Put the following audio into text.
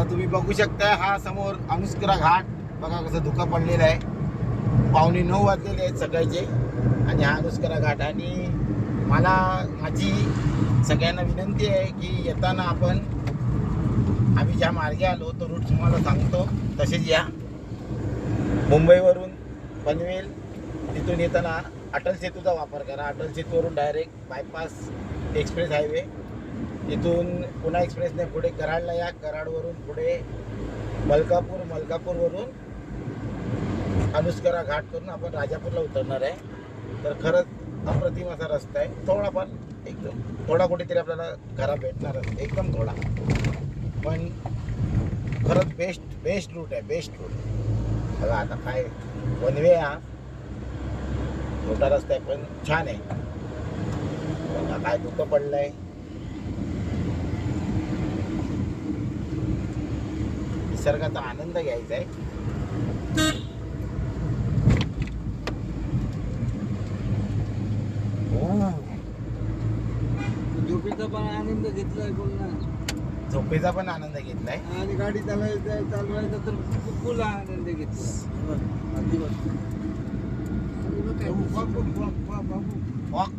आता तुम्ही बघू शकता हा समोर अनुस्करा घाट बघा कसं धुकं पडलेलं आहे. 8:45 वाजलेले आहेत सकाळचे आणि हा अनुस्करा घाट. आणि मला माझी सगळ्यांना विनंती आहे की येताना आम्ही ज्या मार्गे आलो तो रूट तुम्हाला सांगतो तसेच या. मुंबईवरून पनवेल तिथून येताना अटल सेतूचा वापर करा. अटल सेतूवरून डायरेक्ट बायपास एक्सप्रेस हायवे, तिथून पुन्हा एक्सप्रेसने पुढे कराडला या. कराडवरून पुढे मलकापूरवरून अनुस्करा घाट करून आपण राजापूरला उतरणार आहे. तर खरंच अप्रतिम असा रस्ता आहे. थोडाफार एकदम थोडा कुठेतरी आपल्याला खराब भेटणार एकदम थोडा, पण खरंच बेस्ट रूट आहे. बेस्ट रूट बघा. आता काय वन वे हा छोटा रस्ता आहे पण छान आहे. बघा काय धुकं पडलंय. निसर्गाचा आनंद घ्यायचा आहे. झोपेचा पण आनंद घेतलाय बोलना. झोपेचा पण आनंद घेतलाय आणि गाडी चालवायचा तर फुल आनंद घेतला. वॉक